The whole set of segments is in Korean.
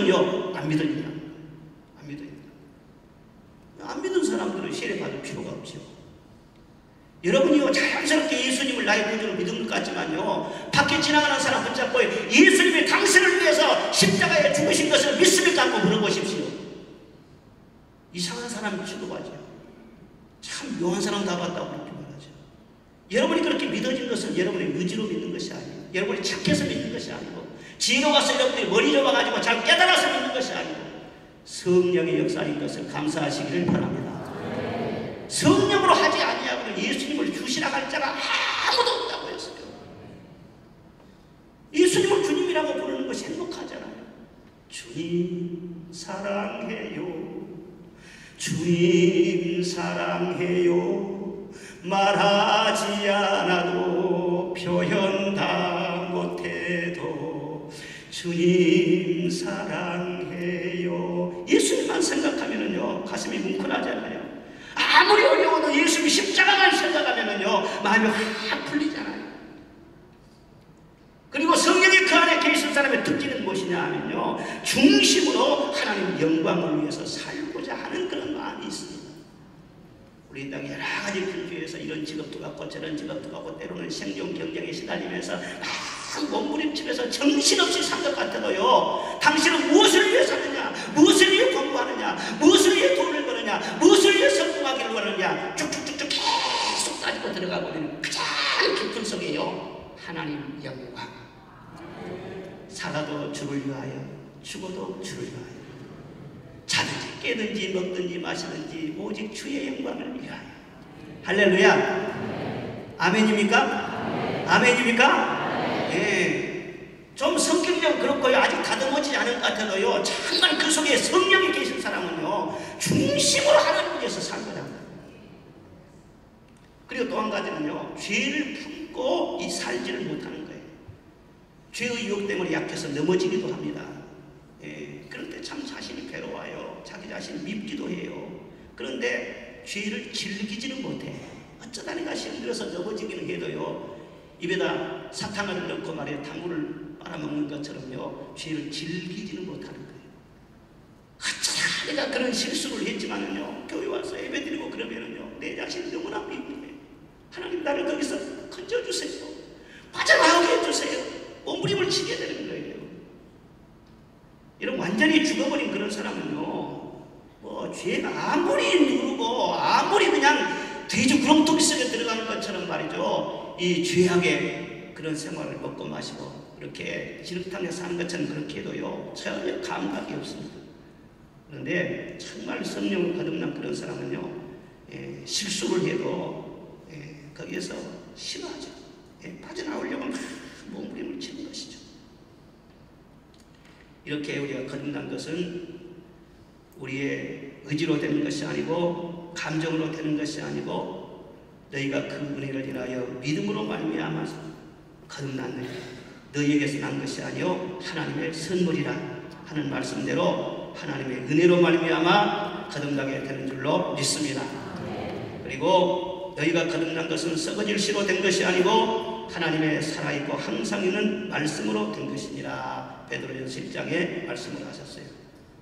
믿으면요 안 믿으니까 안 믿으니까 안 믿는 사람들은 세례 받을 필요가 없죠. 여러분이요 자연스럽게 예수님을 나의 구주로 믿은 것 같지만요 밖에 지나가는 사람 붙잡고 예수님이 당신을 위해서 십자가에 죽으신 것을 믿습니까? 한번 물어보십시오. 이상한 사람 취급하죠. 참 묘한 사람 다 봤다고 그렇게 말하죠. 여러분이 그렇게 믿어진 것은 여러분의 의지로 믿는 것이 아니에요. 여러분이 착해서 믿는 것이 아니고 지혜로워서 여러분들이 머리 접어가지고 잘 깨달아서 믿는 것이 아니고 성령의 역사인 것을 감사하시기를 바랍니다. 성령으로 하지 아니하고는 예수님을 주시라 할 자가 아무도 없다고 했어요. 예수님을 주님이라고 부르는 것이 행복하잖아요. 주님 사랑해요. 주님 사랑해요. 말하지 않아도 표현 다 못해도 주님 사랑해요. 예수님만 생각하면은요 가슴이 뭉클하잖아요. 아무리 어려워도 예수님 십자가만 생각하면은요 마음이 확 풀리잖아요. 그리고 성령이 그 안에 계신 사람의 특징은 무엇이냐 하면요 중심으로 하나님 영광을 위해서 살고자 하는 그런 마음이 있습니다. 우리 땅에 여러 가지 분주해서 이런 직업도 갖고 저런 직업도 갖고 때로는 생존 경쟁에 시달리면서 막 몸부림치면서 정신없이 산 것 같아도요 당신은 무엇을 위해 사느냐, 무엇을 위해 공부하느냐, 무엇을 위해 돈을 버느냐, 무엇을 위해 성공하기를 원하느냐 쭉쭉쭉쭉 계속 따지고 들어가고 있는 가장 깊은 속에요 하나님 영광. 살아도 주를 위하여 죽어도 주를 위하여 자든지 깨든지 먹든지 마시든지 오직 주의 영광을 위하여. 할렐루야. 아멘입니까? 아멘입니까? 예. 좀 성격이 좀 그렇고요 아직 다듬어지지 않은 것 같아도요 정말 그 속에 성령이 계신 사람은요 중심으로 하나님 위해서 살거든요. 그리고 또 한 가지는요 죄를 품고 이 살지를 못하는 거예요. 죄의 유혹 때문에 약해서 넘어지기도 합니다. 예, 그런데 참 자신이 괴로워요. 자기 자신이 밉기도 해요. 그런데 죄를 즐기지는 못해. 어쩌다 내가 시험 들어서 넘어지기는 해도요 입에다 사탕을 넣고 말이에요 당구를 빨아먹는 것처럼요 죄를 즐기지는 못하는 거예요. 어쩌다 내가 그런 실수를 했지만은요 교회 와서 예배드리고 그러면은요 내 자신이 너무나 미움해. 하나님 나를 거기서 건져주세요. 빠져나오게 해주세요. 몸부림을 치게 되는 거예요. 이런 완전히 죽어버린 그런 사람은요 뭐 죄가 아무리 누르고 아무리 그냥 돼지 구렁텅이 속에 들어가는 것처럼 말이죠 이 죄악의 그런 생활을 먹고 마시고 이렇게 지륵탕에 사는 것처럼 그렇게 해도요 전혀 감각이 없습니다. 그런데 정말 성령을 거듭난 그런 사람은요 실수를 해도 거기에서 싫어하죠. 빠져나오려고 막 몸부림을 치는 것이죠. 이렇게 우리가 거듭난 것은 우리의 의지로 되는 것이 아니고 감정으로 되는 것이 아니고 너희가 그 은혜를 인하여 믿음으로 말미암아서 거듭났느냐 너희에게서 난 것이 아니요 하나님의 선물이라 하는 말씀대로 하나님의 은혜로 말미암아 거듭나게 되는 줄로 믿습니다. 그리고 너희가 거듭난 것은 썩어질 씨로 된 것이 아니고 하나님의 살아있고 항상 있는 말씀으로 된 것이니라 베드로전서 1장에 말씀을 하셨어요.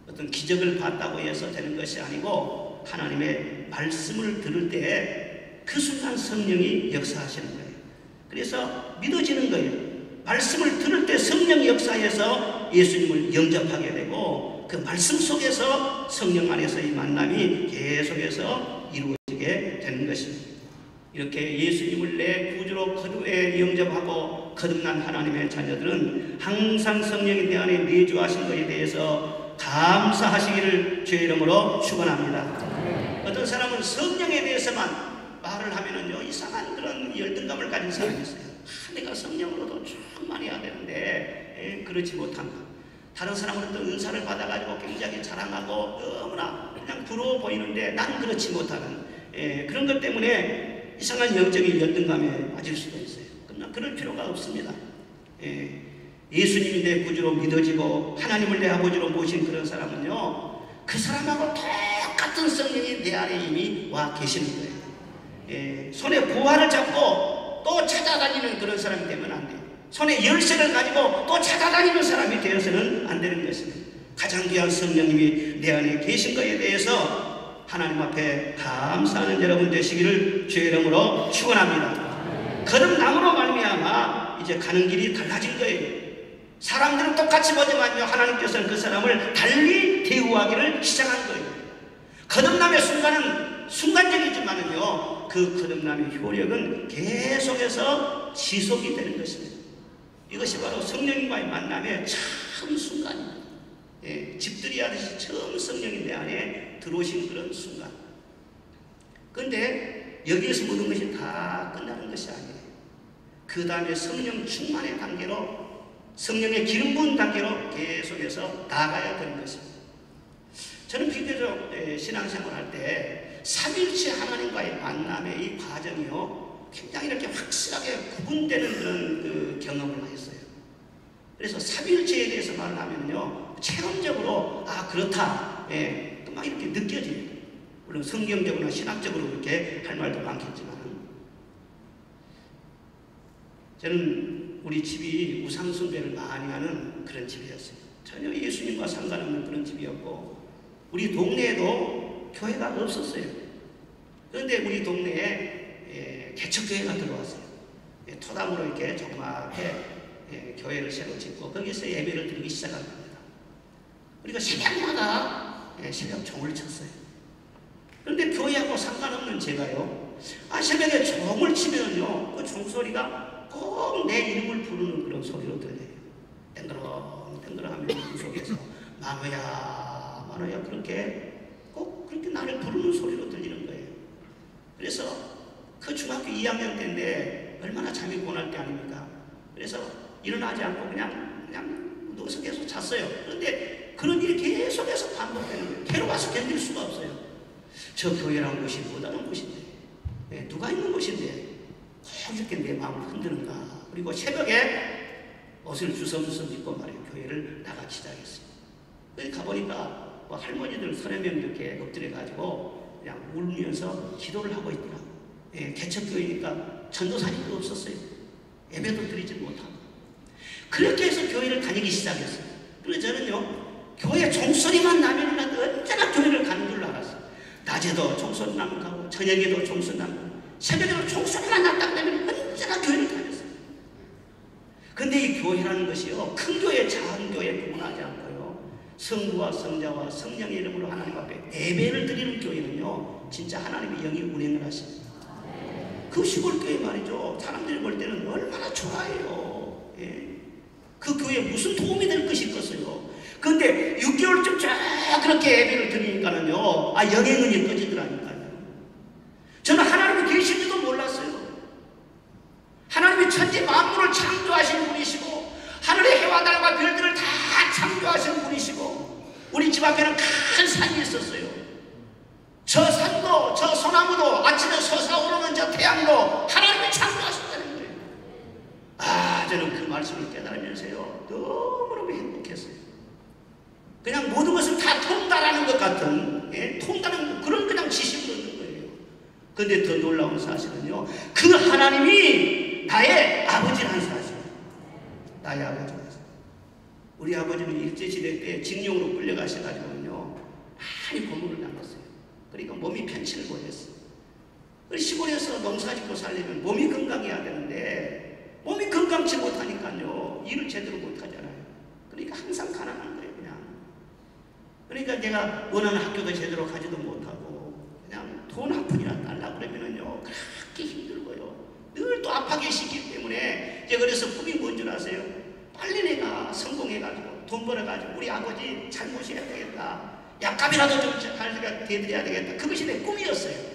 어떤 기적을 봤다고 해서 되는 것이 아니고 하나님의 말씀을 들을 때에 그 순간 성령이 역사하시는 거예요. 그래서 믿어지는 거예요. 말씀을 들을 때 성령 역사에서 예수님을 영접하게 되고 그 말씀 속에서 성령 안에서의 만남이 계속해서 이루어지게 되는 것입니다. 이렇게 예수님을 내 구주로 거듭에 영접하고 거듭난 하나님의 자녀들은 항상 성령이 내 안에 내주하신 것에 대해서 감사하시기를 주의 이름으로 축원합니다. 어떤 사람은 성령에 대해서만 말을 하면은요 이상한 그런 열등감을 가진 사람이 있어요. 내가 성령으로도 충만해야 되는데 그렇지 못한다. 다른 사람은 어떤 은사를 받아가지고 굉장히 자랑하고 너무나 그냥 부러워 보이는데 나는 그렇지 못하는 그런 것 때문에 이상한 영적인 열등감에 빠질 수도 있어요. 그러나 그럴 필요가 없습니다. 예수님이 내 구주로 믿어지고 하나님을 내 아버지로 모신 그런 사람은요 그 사람하고 똑같은 성령이 내 안에 이미 와 계시는 거예요. 손에 보화를 잡고 또 찾아다니는 그런 사람이 되면 안 돼요. 손에 열쇠를 가지고 또 찾아다니는 사람이 되어서는 안 되는 것입니다. 가장 귀한 성령님이 내 안에 계신 것에 대해서 하나님 앞에 감사하는 여러분 되시기를 주의 이름으로 축원합니다. 거듭남으로 말미암아 이제 가는 길이 달라진 거예요. 사람들은 똑같이 보지만요, 하나님께서는 그 사람을 달리 대우하기를 시작한 거예요. 거듭남의 순간은 순간적이지만은요, 그 거듭남의 효력은 계속해서 지속이 되는 것입니다. 이것이 바로 성령님과의 만남의 참 순간입니다. 예, 집들이 하듯이 처음 성령이 내 안에 들어오신 그런 순간. 그런데 여기에서 모든 것이 다 끝나는 것이 아니에요. 그 다음에 성령 충만의 단계로, 성령의 기름 부은 단계로 계속해서 나아가야 되는 것입니다. 저는 비교적 신앙생활 할 때 삼위일체 하나님과의 만남의 이 과정이요, 굉장히 이렇게 확실하게 구분되는 그런 그 경험을 했어요. 그래서 삼위일체에 대해서 말을 하면요, 체험적으로 아 그렇다, 예, 또 막 이렇게 느껴집니다. 물론 성경적으로나 신학적으로 그렇게 할 말도 많겠지만, 저는 우리 집이 우상 숭배를 많이 하는 그런 집이었어요. 전혀 예수님과 상관없는 그런 집이었고, 우리 동네에도 교회가 없었어요. 그런데 우리 동네에 개척교회가 들어왔어요. 토담으로 이렇게 조그맣게 교회를 새로 짓고 거기서 예배를 드리기 시작한 겁니다. 우리가 새벽마다 새벽 종을 쳤어요. 그런데 교회하고 상관없는 제가요, 새벽에 종을 치면요, 그 종소리가 꼭 내 이름을 부르는 그런 소리로 들려요. 땡그렁 하면 그 속에서 만호야 만호야 그렇게 꼭 그렇게 나를 부르는 소리로 들리는 거예요. 그래서 그 중학교 2학년 때인데 얼마나 잠이 고날 때 아닙니까? 그래서 일어나지 않고 그냥 누워서 계속 잤어요. 그런데 그런 일이 계속해서 반복되는 거예요. 괴로워서 견딜 수가 없어요. 저 교회라는 곳이 뭐다는 곳인데, 누가 있는 곳인데 꼭 이렇게 내 마음을 흔드는가. 그리고 새벽에 옷을 주섬주섬 입고 말이에요, 교회를 나가기 시작했어요. 거기 가보니까 뭐 할머니들 30명 이렇게 엎드려가지고 그냥 울면서 기도를 하고 있더라고요. 개척교회니까 전도사님도 없었어요. 예배도 드리지 못하고. 그렇게 해서 교회를 다니기 시작했어요. 그래서 저는요, 교회 종소리만 나면 언제나 교회를 가는 줄 알았어요. 낮에도 종소리 나면 가고, 저녁에도 종소리 나면, 새벽에도 종소리만 났다 그러면 언제나 교회를 다녔어요. 근데 이 교회라는 것이요, 큰 교회, 작은 교회에 구분하지 않고요, 성부와 성자와 성령의 이름으로 하나님 앞에 예배를 드리는 교회는요, 진짜 하나님의 영이 운행을 하십니다. 그 시골교회 말이죠, 사람들이 볼 때는 얼마나 좋아해요. 예. 그 교회에 무슨 도움이 될 것이 있겠어요. 그런데 6개월쯤 쫙 그렇게 예배를 드리니까는요, 영행은이 꺼지더라니까요. 저는 하나님이 계신지도 몰랐어요. 하나님이 천지 만물을 창조하신 분이시고, 하늘의 해와 달과 별들을 다 창조하신 분이시고, 우리 집 앞에는 큰 산이 있었어요. 저 산도, 저 소나무도, 아침에 솟아오르는 저 태양도 하나님이 창조하셨다는 거예요. 저는 그 말씀을 깨달으면서요, 너무너무 행복했어요. 그냥 모든 것을 다 통달하는 것 같은, 통달하는 그런 그냥 지식을 얻는 거예요. 그런데 더 놀라운 사실은요, 그 하나님이 나의 아버지라는 사실. 나의 아버지라는 사실. 우리 아버지는 일제시대 때 징용으로 끌려가셔가지고요, 많이 고문을 당했어요. 그러니까 몸이 편치를 못했어요. 시골에서 농사짓고 살려면 몸이 건강해야 되는데, 몸이 건강치 못하니까요, 일을 제대로 못하잖아요. 그러니까 항상 가난한 거예요, 그냥. 그러니까 내가 원하는 학교도 제대로 가지도 못하고, 그냥 돈 한 푼이나 달라고 그러면은요, 그렇게 힘들고요. 늘 또 아파 계시기 때문에, 이제 그래서 꿈이 뭔 줄 아세요? 빨리 내가 성공해가지고, 돈 벌어가지고, 우리 아버지 잘 모셔야 되겠다. 약값이라도 좀 잘 대드려야 되겠다. 그것이 내 꿈이었어요.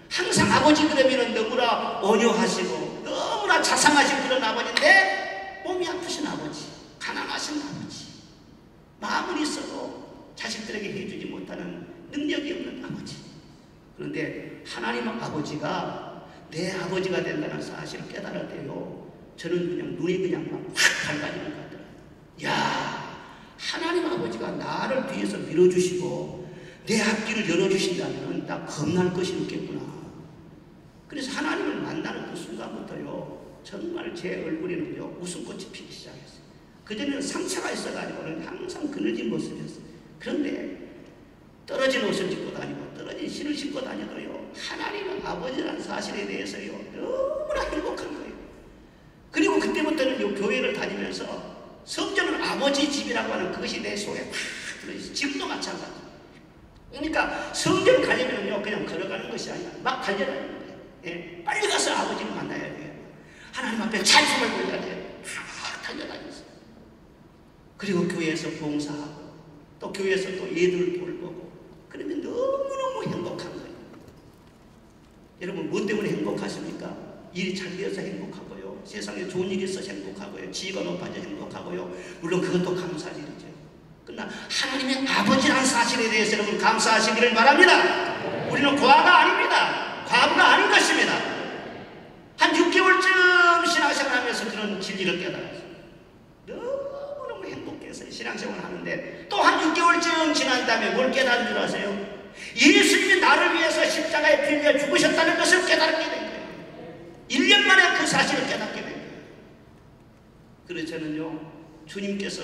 항상 아버지 그러면은 너무나 온유하시고, 너무나 자상하신 그런 아버지인데, 몸이 아프신 아버지, 가난하신 아버지, 마음은 있어도 자식들에게 해주지 못하는 능력이 없는 아버지. 그런데 하나님 아버지가 내 아버지가 된다는 사실을 깨달을 때요, 저는 그냥 눈이 그냥 확 밝아지는 것 같더라고요. 야, 하나님 아버지가 나를 뒤에서 밀어주시고 내 앞길을 열어주신다면 나 겁날 것이 없겠구나. 그래서 하나님을 만나는 그 순간부터요, 정말 제 얼굴에는요, 웃음꽃이 피기 시작했어요. 그전에는 상처가 있어가지고는 항상 그늘진 모습이었어요. 그런데 떨어진 옷을 입고 다니고 떨어진 신을 신고 다녀도요, 하나님은 아버지라는 사실에 대해서요 너무나 행복한 거예요. 그리고 그때부터는 교회를 다니면서 성전은 아버지 집이라고 하는 그것이 내 속에 다 들어있어요. 지금도 마찬가지. 그러니까 성전 가려면요 그냥 걸어가는 것이 아니라 막 달려다니는 거예요. 예, 빨리 가서 아버지를 만나야 돼요. 하나님 앞에 찬송을 불러야 돼요. 다 달려다녔어요. 그리고 교회에서 봉사하고 또 교회에서 또 얘들을 돌보고 그러면 너무너무 행복한 거예요. 여러분 뭐 때문에 행복하십니까? 일이 잘 되어서 행복하고요, 세상에 좋은 일이 있어서 행복하고요, 지위가 높아져 행복하고요, 물론 그것도 감사할 일이죠. 그러나 하나님의 아버지라는 사실에 대해서 여러분 감사하시기를 바랍니다. 우리는 과가 아닙니다. 과부가 아닌 것입니다. 한 6개월쯤 신앙생활 하면서 그런 진리를 깨달았어요. 너무너무 행복해서 신앙생활을 하는데 또 한 6개월쯤 지난 다음에 뭘 깨달은 줄 아세요? 예수님이 나를 위해서 십자가에 피 흘려 죽으셨다는 것을 깨닫게 된 거예요. 1년 만에 그 사실을 깨닫게 된 거예요. 그래서 저는요, 주님께서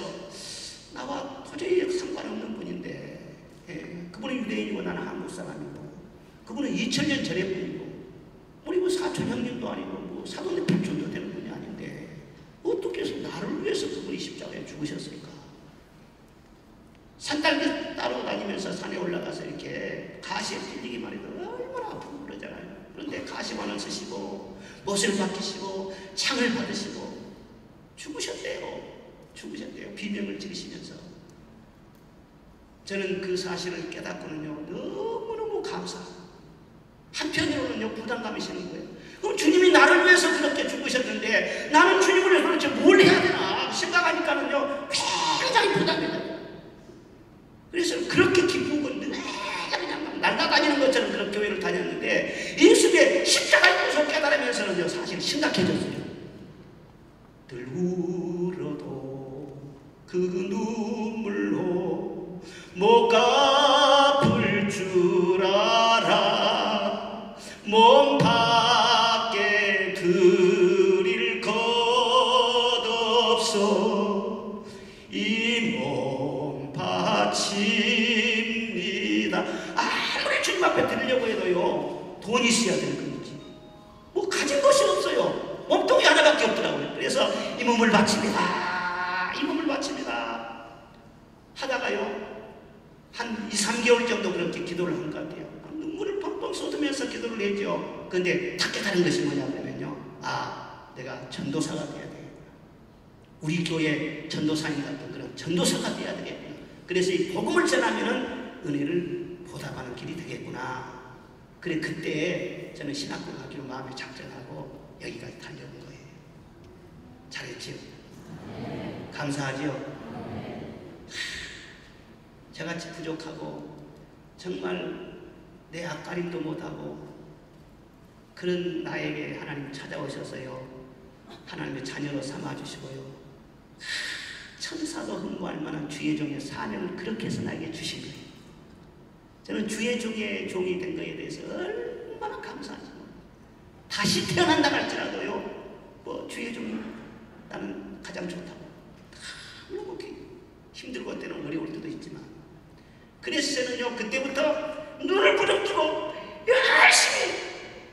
나와 도저히 상관없는 분인데, 그분은 유대인이고 나는 한국 사람이고, 그분은 2000년 전의 분이고, 우리 뭐 사촌 형님도 아니고 뭐 사돈의 팔촌도 되는 분이 아닌데 어떻게 해서 나를 위해서 그분이 십자가에 죽으셨을까? 산딸기 따로 다니면서 산에 올라가서 이렇게 가시에 찔리기만 해도 얼마나 아프고 그러잖아요. 그런데 가시관을 쓰시고 못을 박히시고 창을 받으시고 죽으셨대요. 비명을 지르시면서. 저는 그 사실을 깨닫고는요 너무너무 감사합니다. 한편으로는요 부담감이 시는 거예요. 그럼 주님이 나를 위해서 그렇게 죽으셨는데 나는 주님을 위해서 도대체 뭘 해야 되나 생각하니까는요 굉장히 부담이 돼요. 그래서 그렇게 기쁘고 그냥 날아다니는 것처럼 그런 교회를 다녔는데 예수의 십자가의 모습을 깨달으면서는요 사실 심각해졌어요. 늘 울어도 그 눈물로 못 갚을 줄 알아 몸 밖에 드릴 것 없어 이 몸 바칩니다. 아무리 주님 앞에 드리려고 해도요 돈이 있어야 되는 거지. 뭐 가진 것이 없어요. 몸통이 하나밖에 없더라고요. 그래서 이 몸을 바칩니다. 이 몸을 바칩니다. 하다가요 한 2, 3개월 정도 그렇게 기도를 한 것 같아요. 눈물을 펑펑 쏟으면서 기도를 했죠. 그런데 딱 깨달은 것이 뭐냐면요, 내가 전도사가 돼야 돼. 우리 교회 전도사님 같은 그런 전도사가 돼야 되겠구나. 그래서 이 복음을 전하면은 은혜를 보답하는 길이 되겠구나. 그래 그때 저는 신학교 가기로 마음에 작정하고 여기까지 달려온 거예요. 잘했지요? 감사하지요? 저같이 부족하고 정말 내 앞가림도 못하고 그런 나에게 하나님 찾아오셔서요 하나님의 자녀로 삼아주시고요 천사도 흠모할 만한 주의 종의 사명을 그렇게 해서 나에게 주신 거예요. 저는 주의 종의 종이 된 것에 대해서 얼마나 감사하지. 다시 태어난다 할지라도요 뭐 주의 종이 나는 가장 좋다고. 너무 힘들고 때는 어려울 때도 있지만 그래서 저는요 그때부터 눈을 부릅뜨고 열심히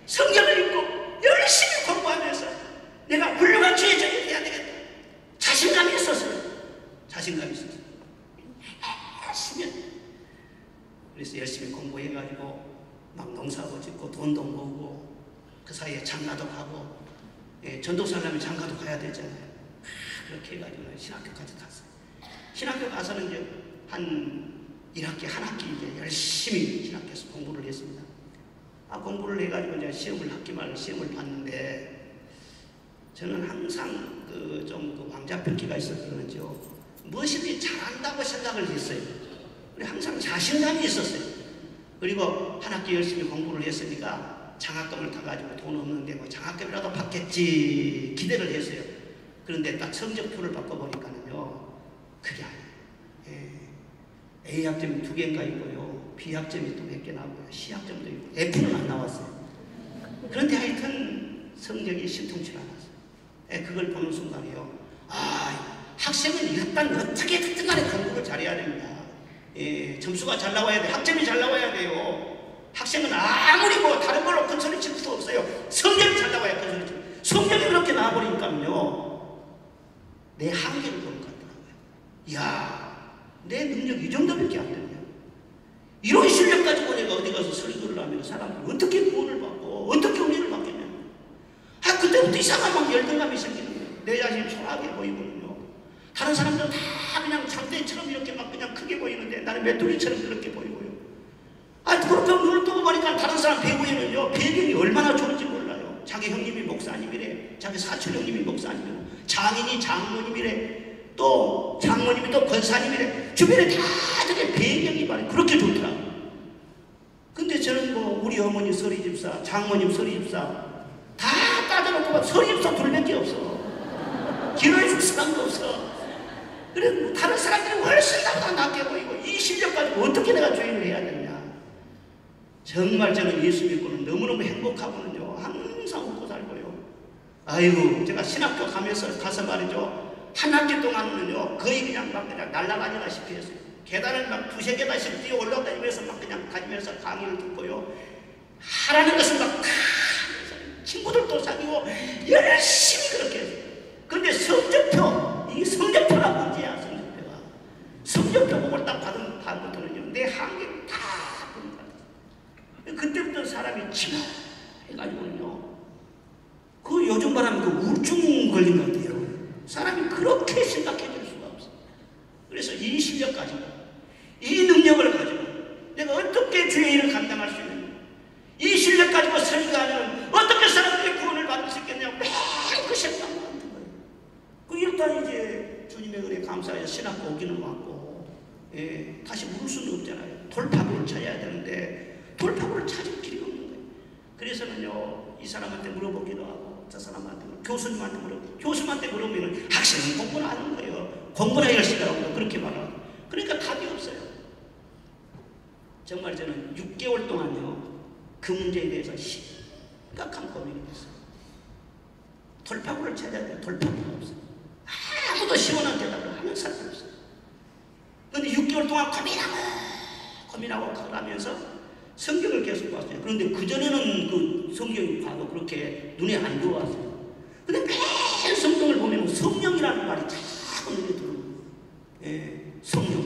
성경을 읽고 열심히 공부하면서 내가 훌륭한 주의 종이 돼야 되겠다. 자신감이 있었어요. 그래서 열심히 공부해가지고 막 농사도 짓고 돈도 모으고 그 사이에 장가도 가고 전도사 하려면 장가도 가야 되잖아요. 그렇게 해가지고 신학교까지 갔어요. 신학교 가서는 이제 한 1학기 한 학기 이제 열심히 신학교에서 공부를 했습니다. 공부를 해가지고 이제 학기말 시험을 봤는데 저는 항상 좀 왕자병기가 있어서 그런지요 무엇이든지 잘한다고 생각을 했어요. 항상 자신감이 있었어요. 그리고 한 학기 열심히 공부를 했으니까 장학금을 타가지고 돈 없는데 뭐 장학금이라도 받겠지 기대를 했어요. 그런데 딱 성적표를 바꿔보니까는요 그게 아니에요. A학점이 2개인가 있고요 B학점이 또 몇 개 나오고요 C학점도 있고 F는 안 나왔어요. 그런데 하여튼 성적이 신통치 않았어요. 그걸 보는 순간에요 학생은 일단 어떻게든 간에 공부를 잘해야 됩니다. 점수가 잘 나와야 돼. 학점이 잘 나와야 돼요. 학생은 아무리 뭐 다른 걸로 큰 소리 칠 수도 없어요. 성적이 잘 나와야 큰 소리 칠. 성적이 그렇게 나와버리니까요, 내 한계를 보는 것 같더라고요. 이야, 내 능력이 이 정도밖에 안 되냐. 이런 실력 가지고 내가 어디 가서 설교를 하면 사람들이 어떻게 구원을 받고 어떻게 은혜를 받겠냐. 그때부터 이상한 막 열등감이 생기는 거예요. 내 자신이 초라하게 보이거든요. 다른 사람들은 다 그냥 장대처럼 이렇게 막 그냥 크게 보이는데 나는 메뚜기처럼 그렇게 보이고요. 그렇게 눈을 뜨고 보니까 다른 사람 배우에는요, 배경이 얼마나 좋은지 몰라요. 자기 형님이 목사님이래, 자기 사촌 형님이 목사님이래, 장인이 장모님이래, 또 장모님이 또 권사님이래. 주변에 다들 배경이 말이에요. 그렇게 좋더라고요. 근데 저는 뭐 우리 어머니 서리집사, 장모님 서리집사 다 따져놓고 서리집사 둘밖에 없어. 기도해줄 사람도 없어. 그래 다른 사람들이 훨씬 나보다 낫게 보이고 이 실력 가지고 어떻게 내가 주인을 해야 되냐. 정말 저는 예수 믿고는 너무너무 행복하거든요. 항상 웃고 살고요. 아이고, 제가 신학교 가서 말이죠, 한 학기 동안은요 거의 그냥 막 그냥 날아다니다시피 했어요. 계단을 막 두세 계단씩 뛰어 올라다니면서 막 그냥 다니면서 강의를 듣고요. 하라는 것을 막 친구들도 사귀고 열심히 그렇게 했어요. 근데 성적표, 이 성적표가 문제야. 성적표가. 성적표 보고 딱 받은 다음부터는요, 내 한계를 다 보는 것 같아요. 그때부터 사람이 치마 해가지고는요, 그 요즘 말하면 그 우울증 걸린 것 같아요. 사람이 그렇게 심각해질 수가 없어. 그래서 이 실력 가지고, 이 능력을 가지고 내가 어떻게 주의 일을 감당할 수 있느냐, 이 실력 가지고 설교하면 어떻게 사람들이 구원을 받을 수 있겠냐고 매일 그 생각만 하는 거예요. 그 일단 이제 주님의 은혜에 감사해서 신학교 오기는 왔고, 다시 물 수는 없잖아요. 돌파구를 찾아야 되는데 돌파구를 찾을 길이 없는 거예요. 그래서는요, 이 사람한테 물어보기도 하고 저 사람한테 교수님한테 물어보고, 교수님한테 물어보면 학생은 공부를 하는 거예요. 공부나 열심히 하라고 그렇게 말하고. 그러니까 답이 없어요. 정말 저는 6개월 동안요 그 문제에 대해서 심각한 고민이 됐어요. 돌파구를 찾아야 돼요. 돌파구가 없어요. 아무도 시원한 대답을 하는 사람이 없어요. 그런데 6개월 동안 고민하고 가면서 성경을 계속 봤어요. 그런데 그전에는 그 성경이 봐도 그렇게 눈에 안 들어왔어요. 근데 매일 성경을 보면 성령이라는 말이 자꾸 눈에 들어요. 성령.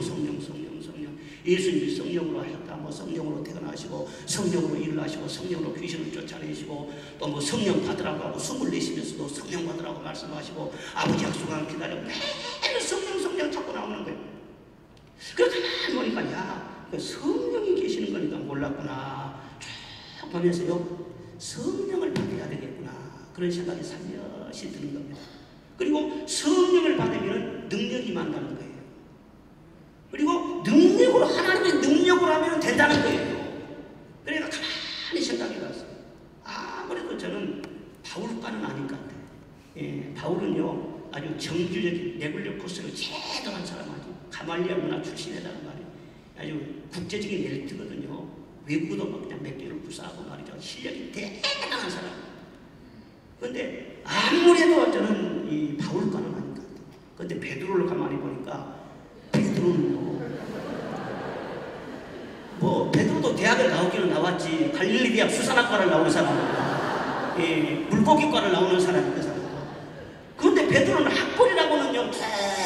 예수님이 성령으로 하셨다. 뭐 성령으로 퇴근하시고, 성령으로 일을 하시고, 성령으로 귀신을 쫓아내시고, 또 뭐 성령 받으라고 하고, 숨을 내쉬면서도 성령 받으라고 말씀하시고, 아버지 약속을 기다리고, 매일 성령 자꾸 나오는 거예요. 그래서 가만히 보니까, 야, 성령이 계시는 거니까 몰랐구나. 쭉 보면서요, 성령을 받아야 되겠구나. 그런 생각이 살며시 드는 겁니다. 그리고 성령을 받으면 능력이 만나는 거예요. 그리고 능력으로, 하나님의 능력으로 하면 된다는 거예요. 그러니까 가만히 생각해 봤어요. 아무래도 저는 바울과는 아닌 것 같아요. 바울은요, 아주 정규적인 레귤러 코스를 제대로 한 사람, 아주 가말리아 문화 출신이라는 말이에요. 아주 국제적인 엘리트거든요. 외국어도 막 그냥 몇 개를 구사하고 말이죠. 실력이 대단한 사람. 그런데 아무래도 저는 이 바울과는 아닌 것 같아요. 그런데 베드로를 가만히 보니까, 베드로는요, 뭐 베드로도 대학을 나오기는 나왔지, 갈릴리 대학 수산학과를 나오는 사람이고, 물고기과를 나오는 사람이 그 사람. 그런데 베드로는 학벌이라고는요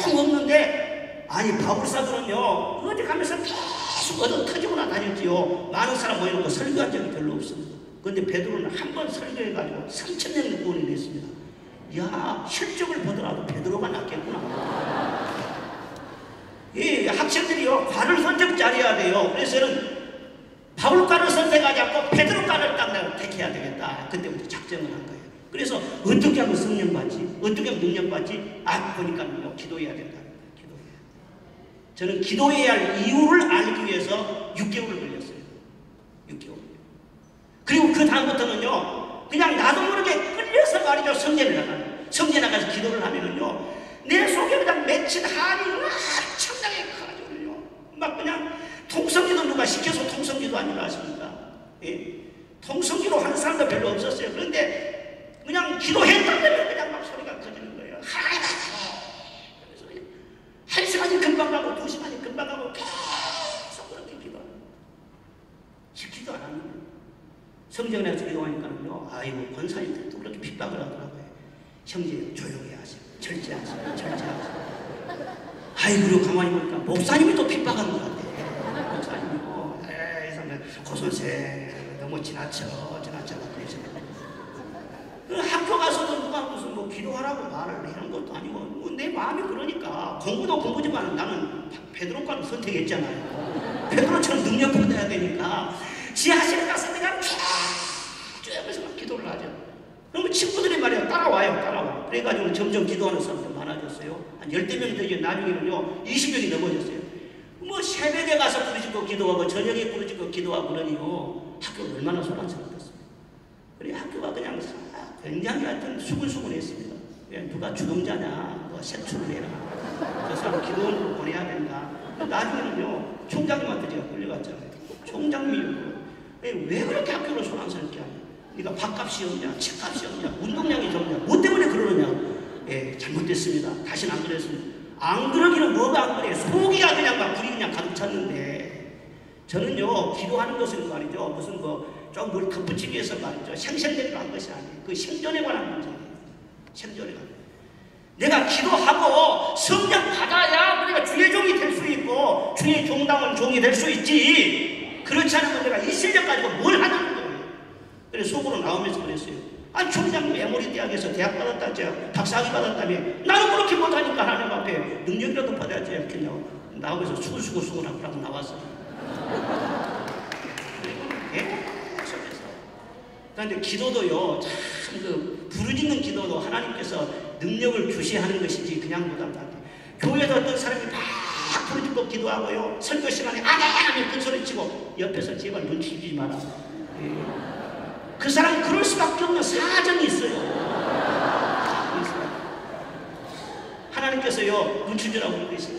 통 없는데, 아니 바울사도는요 어디 가면서 계속 얻어 터지고나 다녔지요. 많은 사람 모여놓고 설교한 적이 별로 없습니다. 그런데 베드로는 한 번 설교해가지고 3,000명의 구원이 됐습니다. 야, 실적을 보더라도 베드로가 낫겠구나. 학생들이요, 과를 선택 잘해야 돼요. 그래서는 바울과를 선택하지 않고 베드로과를 딱 택해야 되겠다. 그때부터 작정을 한 거예요. 그래서 어떻게 하면 성령 받지? 어떻게 하면 능력 받지? 보니까요, 기도해야 된다. 기도해야. 저는 기도해야 할 이유를 알기 위해서 6개월을 걸렸어요. 6개월. 그리고 그 다음부터는요, 그냥 나도 모르게 끌려서 말이죠, 성전에 나가요. 성전에 나가서 기도를 하면은요, 내 속에 그냥 맺힌 한이 엄청나게 커가지고요, 막 그냥 통성기도 누가 시켜서 통성기도 아니라 하십니까? 통성기로 하는 사람도 별로 없었어요. 그런데 그냥 기도했다 그러면 그냥 막 소리가 커지는 거예요. 그래서 1시간이 금방 가고 2시간이 금방 가고 성전에서 기도하니까는요, 아이고, 권사님들도 그렇게 핍박을 하더라고요. 형제 조용히 하세요. 절제하세요. 절제하세요. 아이, 그리고 가만히 보니까 목사님이 또 핍박하는 것 같아요. 목사님이고, 에이, 고선생, 너무 지나쳐. 학교 가서도 누가 무슨 뭐 기도하라고 말을 하는 것도 아니고, 뭐 내 마음이 그러니까. 공부도 공부지만 나는 베드로과를 선택했잖아요. 베드로처럼 능력으로 돼야 되니까. 지하실에 가서 내가 쭉 하면서 막 기도를 하죠. 그러면 친구들이 말이야, 따라와요. 그래가지고 점점 기도하는 사람들 많아졌어요. 한 10대명이 되죠. 나중에는요, 20명이 넘어졌어요. 뭐 새벽에 가서 부르짖고 기도하고, 저녁에 부르짖고 기도하고 그러니요, 학교가 얼마나 소란스럽겠어요. 그래, 학교가 그냥 굉장히 하여튼 수근수근했습니다. 누가 주동자냐, 뭐 색출을 해라. 저 사람 기도원으로 보내야 된다. 나중에는요, 총장님한테 제가 끌려갔잖아요. 총장님이 왜 그렇게 학교를 소란스럽게 하냐? 네가 밥값이 없냐, 책값이 없냐, 운동량이 적냐, 뭐 때문에 그러느냐? 예, 잘못됐습니다. 다시는 안 그랬습니다. 안 그러기는 뭐가 안 그래? 소기가 그냥 막 불이 그냥 가득 찼는데, 저는요, 기도하는 것은 말이죠, 무슨 좀 뭘 덧붙이기 위해서 말이죠, 생생대로 한 것이 아니에요. 그 생존에 관한 문제예요. 생존에 관한. 내가 기도하고 성령 받아야 우리가 주의 종이 될 수 있고, 주의 종당은 종이 될 수 있지. 그렇지 않으면 내가 이 실력 가지고 뭘 하냐는 거예요. 그래서 속으로 나오면서 그랬어요. 아, 총장님 에모리 대학에서 대학 받았다, 박사학위 받았다며. 나는 그렇게 못하니까 하나님 앞에 능력이라도 받아야지 않겠냐고. 나오면서 수근수근하고 나왔어요. 그런데 기도도요, 참 부르짖는 기도도 하나님께서 능력을 주시하는 것이지 그냥 못한다. 교회에서 어떤 사람이 막 부르짖고 기도하고요, 설교 시간에 아멘 큰 소리 치고 옆에서 제발 눈치 주지 마라. 그 사람이 그럴 수밖에 없는 사정이 있어요. 하나님께서요, 눈치 주라고 그러고 있어요.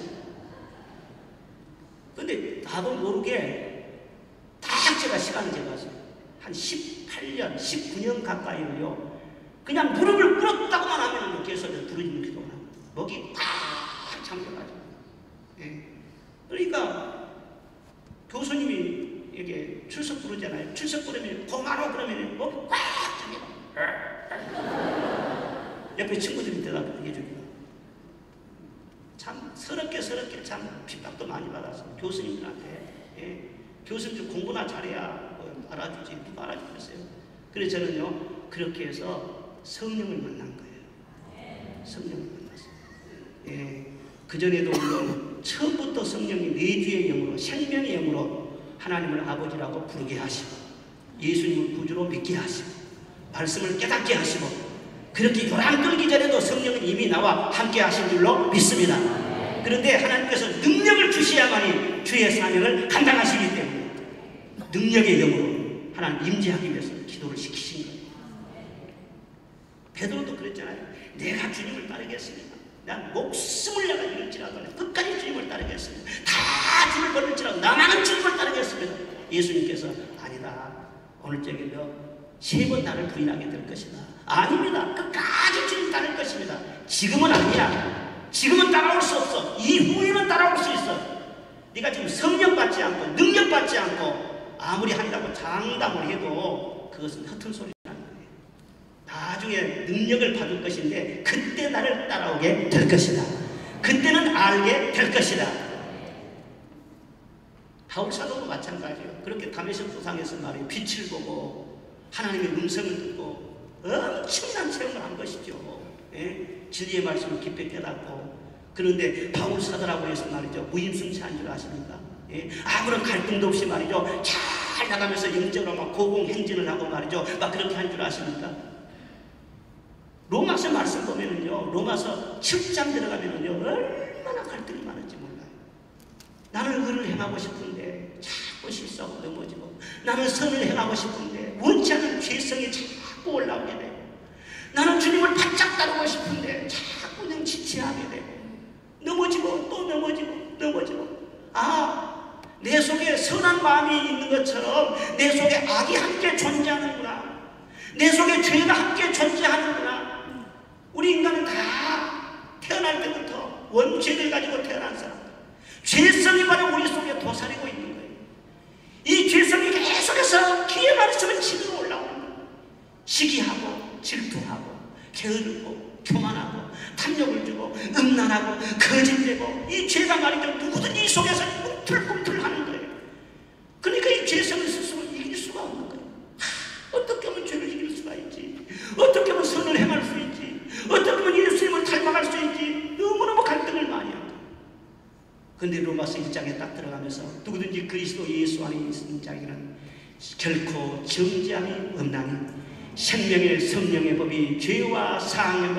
근데 나도 모르게 딱 제가 시간을 재봤어요. 한 18년, 19년 가까이를요, 그냥 무릎을 꿇었다고만 하면 교회에서 부르짖는 기도를 하고, 목이 꽉 잠겨가지고. 예. 그러니까, 교수님이 이게 출석 부르잖아요. 출석 부르면, 고마워 그러면 목이 꽉 잠겨. 옆에 친구들이 대답해 줍니다. 참, 서럽게 참 핍박도 많이 받았어요. 교수님들한테. 예. 교수님들 공부나 잘해야 알아주지, 누가 알아주겠어요? 그래서 저는요, 그렇게 해서 성령을 만난 거예요. 성령을 만났어요. 예, 그전에도 물론 처음부터 성령이 내주의 영으로, 생명의 영으로 하나님을 아버지라고 부르게 하시고, 예수님을 구주로 믿게 하시고, 말씀을 깨닫게 하시고, 그렇게 요람 떨기 전에도 성령은 이미 나와 함께 하신 줄로 믿습니다. 그런데 하나님께서 능력을 주셔야만이 주의 사명을 감당하시기 때문에 능력의 영으로 하나님 임재하기 위해서 기도를 시키신 거예요. 베드로도 그랬잖아요. 내가 주님을 따르겠습니다. 난 목숨을 내가 잃을지라도 끝까지 주님을 따르겠습니다. 다 주를 버릴지라도 나만은 주님을 따르겠습니다. 예수님께서 아니다. 오늘 저녁에 너 3번 나를 부인하게 될 것이다. 아닙니다. 끝까지 주님 따를 것입니다. 지금은 아니야. 지금은 따라올 수 없어. 이후에는 따라올 수 있어. 네가 지금 성령 받지 않고 능력 받지 않고 아무리 한다고 장담을 해도 그것은 허튼 소리라는 거예요. 나중에 능력을 받을 것인데 그때 나를 따라오게 될 것이다. 그때는 알게 될 것이다. 바울 사도도 마찬가지예요. 그렇게 다메섹 도상에서 말이에요. 빛을 보고 하나님의 음성을 듣고 엄청난 체험을 한 것이죠. 예? 진리의 말씀을 깊이 깨닫고. 그런데 바울 사도라고 해서 말이죠, 무임승차한 줄 아십니까? 예? 아무런 갈등도 없이 말이죠, 잘 나가면서 영적으로 막 고공행진을 하고 말이죠, 막 그렇게 한 줄 아십니까? 로마서 말씀 보면은요, 로마서 7장 들어가면은요, 얼마나 갈등이 많은지 몰라요. 나는 의를 행하고 싶은데 자꾸 실수하고 넘어지고, 나는 선을 행하고 싶은데 원치 않은 죄성이 자꾸 올라오게 되고, 나는 주님을 바짝 따르고 싶은데 자꾸 그냥 지체하게 되고, 넘어지고 또 넘어지고. 아, 내 속에 선한 마음이 있는 것처럼 내 속에 악이 함께 존재하는구나. 내 속에 죄가 함께 존재하는구나. 우리 인간은 다 태어날 때부터 원죄를 가지고 태어난 사람. 죄성이 바로 우리 속에 도사리고 있는 거예요. 이 죄성이 계속해서 기회 말씀을 치밀어 올라. 시기하고 질투하고 게으르고 교만하고 탐욕을 주고 음란하고 거짓되고 이 죄가 말이죠. 누구든지 이 속에서 꿈틀꿈틀하는 거예요. 그러니까 이 죄성을 스스로 이길 수가 없는 거예요. 어떻게 하면 죄를 이길 수가 있지? 어떻게 하면 선을 행할 수 있지? 어떻게 하면 예수님을 닮아갈 수 있지? 너무너무 갈등을 많이 합니다. 그런데 로마서 1장에 딱 들어가면서 누구든지 그리스도 예수 안에 있는 자에게는 결코 정죄함이 없나니 생명의 성령의 법이 죄와 사망의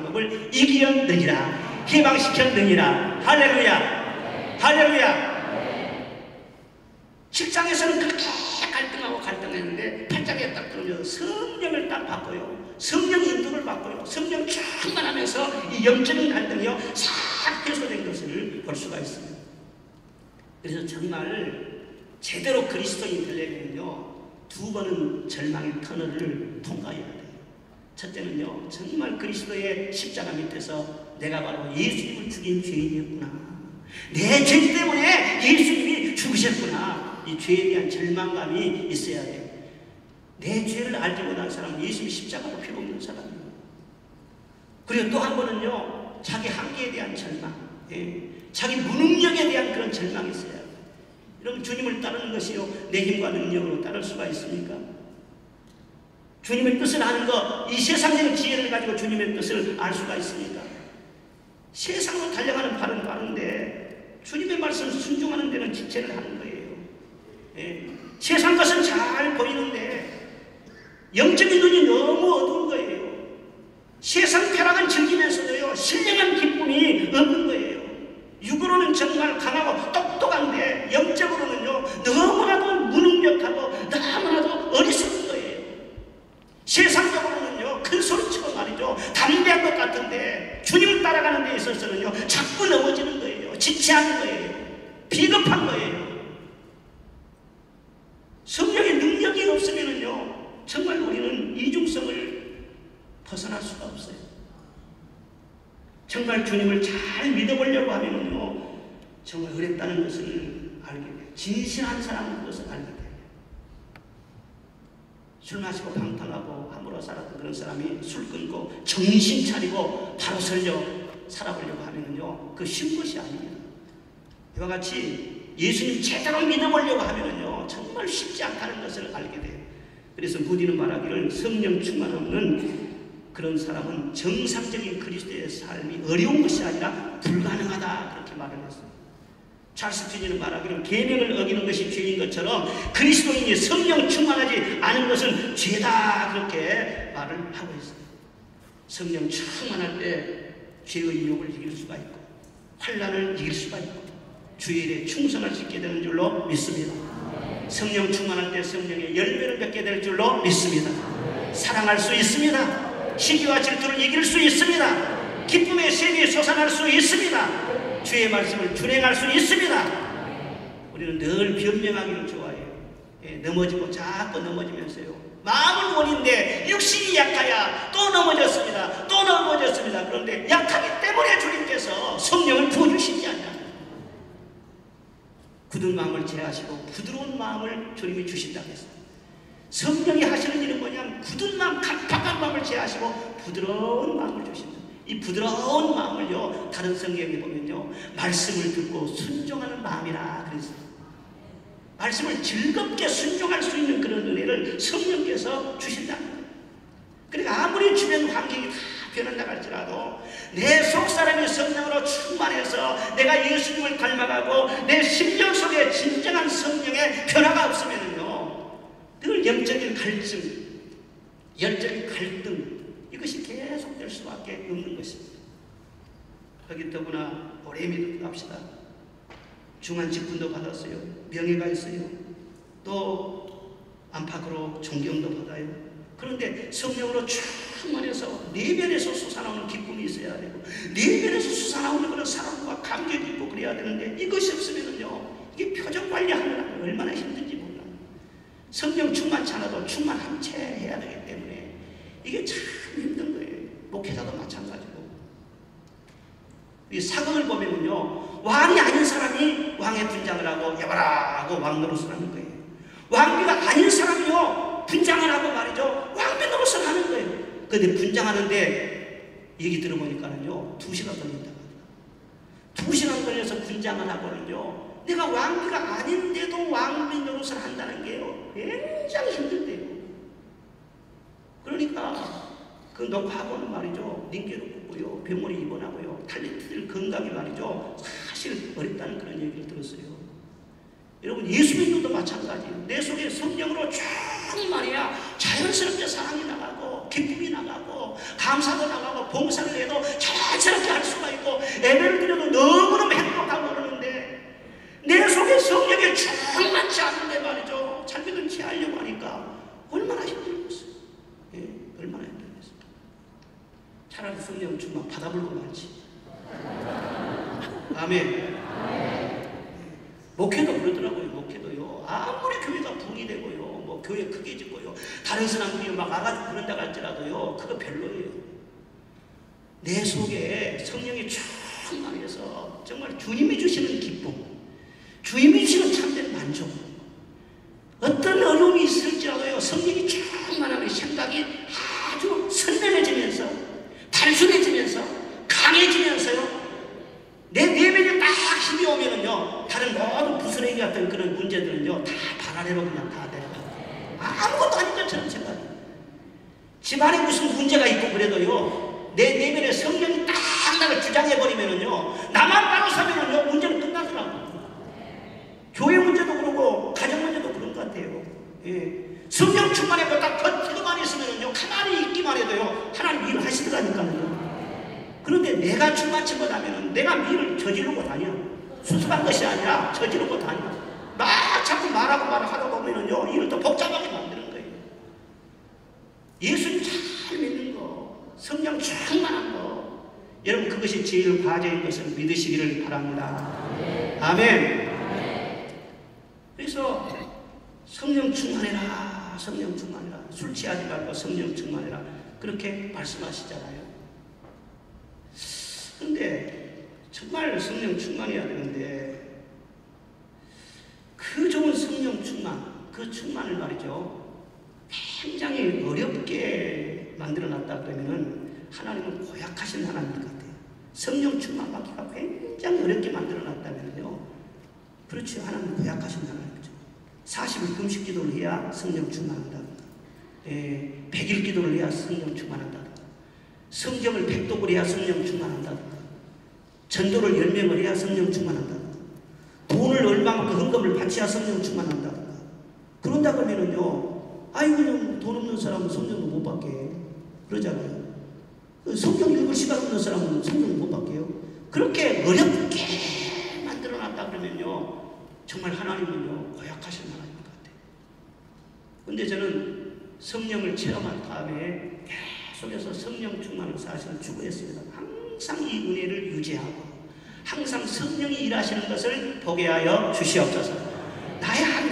법을 이기었느니라, 해방시켰느니라. 할렐루야, 할렐루야. 7장에서는 그렇게 갈등했는데 8장에 딱 들으면 성령을 딱 바꿔요. 성령 인도를 바꿔요. 성령 충만하면서 이 영적인 갈등이요 싹 해소된 것을 볼 수가 있습니다. 그래서 정말 제대로 그리스도인이 되려면요 두 번은 절망의 터널을 통과해야 돼요. 첫째는요 정말 그리스도의 십자가 밑에서 내가 바로 예수님을 죽인 죄인이었구나, 내 죄 때문에 예수님이 죽으셨구나, 이 죄에 대한 절망감이 있어야 돼요. 내 죄를 알지 못한 사람은 예수님이 십자가로 필요 없는 사람이에요. 그리고 또 한 번은요 자기 한계에 대한 절망, 자기 무능력에 대한 그런 절망이 있어야 돼요. 여러분 주님을 따르는 것이요 내 힘과 능력으로 따를 수가 있습니까? 주님의 뜻을 아는 것, 이 세상적인 지혜를 가지고 주님의 뜻을 알 수가 있습니까? 세상으로 달려가는 발은 빠른데 주님의 말씀을 순종하는 데는 지체를 하는 거예요. 세상 것은 잘 보이는데 영적인 눈이 너무 어두운 거예요. 세상 쾌락은 즐기면서도요 신령한 기쁨이 없는 거예요. 육으로는 정말 강하고 똑똑한데 영적으로는요 너무나도 무능력하고 너무나도 어리석은 거예요. 세상적으로는요 큰 소리치고 말이죠 담대한 것 같은데 주님을 따라가는 데 있어서는요 자꾸 넘어지는 거예요. 지체하는 거예요. 비겁한 거예요. 성령의 능력이 없으면은요 정말 우리는 이중성을 벗어날 수가 없어요. 정말 주님을 잘 믿어보려고 하면은요 정말 어렵다는 것을 알게 돼요. 진실한 사람은 그것을 알게 돼요. 술 마시고 방탕하고 함부로 살았던 그런 사람이 술 끊고 정신 차리고 바로 설려 살아보려고 하면은요 그 쉬운 것이 아닙니다. 이와 같이 예수님 제대로 믿어보려고 하면은요 정말 쉽지 않다는 것을 알게 돼요. 그래서 무디는 말하기를 성령 충만 없는 그런 사람은 정상적인 그리스도의 삶이 어려운 것이 아니라 불가능하다, 그렇게 말을 했어요. 찰스 스피니는 말하기를 계명을 어기는 것이 죄인 것처럼 그리스도인이 성령 충만하지 않은 것은 죄다, 그렇게 말을 하고 있어요. 성령 충만할 때 죄의 유혹을 이길 수가 있고 환난을 이길 수가 있고 주의 일에 충성할 수 있게 되는 줄로 믿습니다. 성령 충만할 때 성령의 열매를 맺게 될 줄로 믿습니다. 사랑할 수 있습니다. 시기와 질투를 이길 수 있습니다. 기쁨의 샘이 솟아날 수 있습니다. 주의 말씀을 준행할 수 있습니다. 우리는 늘 변명하기를 좋아해요. 넘어지고 자꾸 넘어지면서요 마음은 원인데 육신이 약하야 또 넘어졌습니다. 또 넘어졌습니다. 그런데 약하기 때문에 주님께서 성령을 부어주시지 않냐. 굳은 마음을 제하시고 부드러운 마음을 주님이 주신다고 했어요. 성령이 하시는 일은 뭐냐면 굳은 마음, 각박한 마음을 제하시고 부드러운 마음을 주신다. 이 부드러운 마음을요 다른 성경에 보면요 말씀을 듣고 순종하는 마음이라 그랬어요. 말씀을 즐겁게 순종할 수 있는 그런 은혜를 성령께서 주신다. 그러니까 아무리 주변 환경이 다 변한다고 할지라도 내 속사람이 성령으로 충만해서 내가 예수님을 닮아가고 내 심령 속에 진정한 성령의 변화가 없으면은요 늘 영적인 갈증, 영적인 갈등, 이것이 계속될 수밖에 없는 것입니다. 여기 더구나 오래 믿고 갑시다. 중한 직분도 받았어요. 명예가 있어요. 또 안팎으로 존경도 받아요. 그런데 성령으로 충만해서 내면에서 솟아나오는 기쁨이 있어야 되고 내면에서 솟아나오는 그런 사랑과 감격이 있고 그래야 되는데 이것이 없으면은요 이게 표정 관리하느라 얼마나 힘든지 몰라요. 성령 충만치 않아도 충만한 채 해야 되기 때문에 이게 참 힘든 거예요. 목회자도 마찬가지고. 이 사극을 보면은요 왕이 아닌 사람이 왕의 분장을 하고 여봐라 왕 노릇을 하는 거예요. 왕비가 아닌 사람이요 분장을 하고 말이죠 왕비 노릇을 근데 분장하는데 얘기 들어보니까는요 2시간 걸린다고. 2시간 걸려서 분장을 하고는요 내가 왕비가 아닌데도 왕비 노릇을 한다는 게요 굉장히 힘든데요. 그러니까 그 녹화하고는 말이죠 링게로 굽고요 병원에 입원하고요 탤런트들 건강이 말이죠 사실 어렵다는 그런 얘기를 들었어요. 여러분 예수 믿는도 마찬가지예요. 내 속에 성령으로 쫙 말이야 자연스럽게 사랑이 나가고 기쁨이 나가고 감사도 나가고 봉사를 해도 자연스럽게 할 수가 있고 예배를 드려도 너무너무 행복하고 그러는데 내 속에 성령이 충만치 않은데 말이죠 자기는 취하려고 하니까 얼마나 힘들겠어요. 예, 얼마나 힘들겠어요. 차라리 성령 충만 받아보려고 말지. 아멘. 목회도 그러더라고요. 목회도요 아무리 교회가 붕이 되고요 뭐 교회 크게 짓고요 다른 사람들이 막 와가지고 그런다고 할지라도요 그거 별로예요. 내 속에 성령이 충만해서 정말 주님이 주시는 기쁨, 주님이 주시는 참된 만족, 어떤 어려움이 있을지라도요 성령이 충만하면 생각이 아주 선명해지면서 단순해지면서 강해지면서요 내 내면에 딱 힘이 오면은요 다른 모든 부스러기 같은 그런 문제들은요 다 발 아래로 그냥 다 내려가요. 아무것도 아닌 것처럼 생각해요. 집안에 무슨 문제가 있고 그래도요 내 내면에 성령이 딱 나를 주장해버리면은요 나만 따로 서면은요 문제는 끝나더라고요. 교회 문제도 그러고 가정 문제도 그런 것 같아요. 예. 성령 충만해서 딱 버티고만 있으면은요 가만히 있기만 해도요 하나님 일을 하시더라니까요. 그런데 내가 충만치 못하면 내가 일을 저지르고 다녀. 수습한 것이 아니라 저지르고 다녀. 막 자꾸 말하고 하다 보면은요 일을 더 복잡하게 만드는 거예요. 예수님 잘 믿는 거, 성령 충만한 거, 여러분 그것이 제일 과제인 것을 믿으시기를 바랍니다. 아멘. 그래서 성령 충만해라, 성령 충만해라, 술 취하지 말고 성령 충만해라 그렇게 말씀하시잖아요. 근데 정말 성령 충만해야 되는데 그 좋은 성령 충만, 그 충만을 말이죠 굉장히 어렵게 만들어놨다 그러면은 하나님은 고약하신 하나님 같아요. 성령 충만 받기가 굉장히 어렵게 만들어놨다면요 그렇죠. 하나님은 고약하신 하나님이죠. 40일 금식 기도를 해야 성령 충만한다. 100일 기도를 해야 성령 충만한다. 성경을 100독을 해야 성령 충만한다. 전도를 10명을 해야 성령 충만한다. 돈을 얼마만큼 헌금을 바쳐야 성령 충만한다. 그런다 그러면은요 아이고 돈 없는 사람은 성령도 못 받게 그러잖아요. 성경 읽을 시간 없는 사람은 성령 못 받게요. 그렇게 어렵게 만들어놨다 그러면요 정말 하나님은요 고약하신 하나님 같아요. 근데 저는 성령을 체험한 다음에 속에서 성령 충만을 사실은 추구했습니다. 항상 이 은혜를 유지하고 항상 성령이 일하시는 것을 보게 하여 주시옵소서.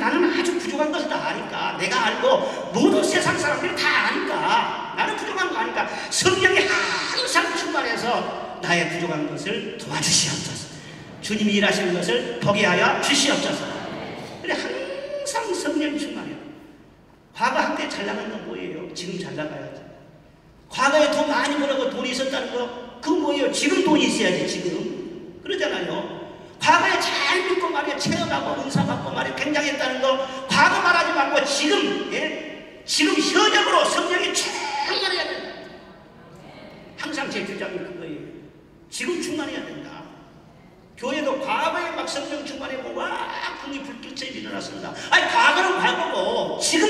나는 아주 부족한 것을 다 아니까 내가 알고 모든 세상 사람들이 다 아니까 나는 부족한 거 아니까 성령이 항상 충만해서 나의 부족한 것을 도와주시옵소서. 주님이 일하시는 것을 보게 하여 주시옵소서. 그래 항상 성령 충만해요. 과거 한때 잘 나간 건 뭐예요? 지금 잘 나가야지. 과거에 돈 많이 벌고 돈이 있었다는 거 그건 뭐예요? 지금 돈이 있어야지. 지금 그러잖아요. 과거에 잘 믿고 말이야 체험하고 은사받고 말이야 굉장했다는 거 과거 말하지 말고 지금 지금 현역으로 성령이 충만해야 된다. 항상 제 주장이 그거예요. 지금 충만해야 된다. 교회도 과거에 막 성령 충만해고 와 궁이 불길처럼 일어났습니다. 아니 과거는 과거고 지금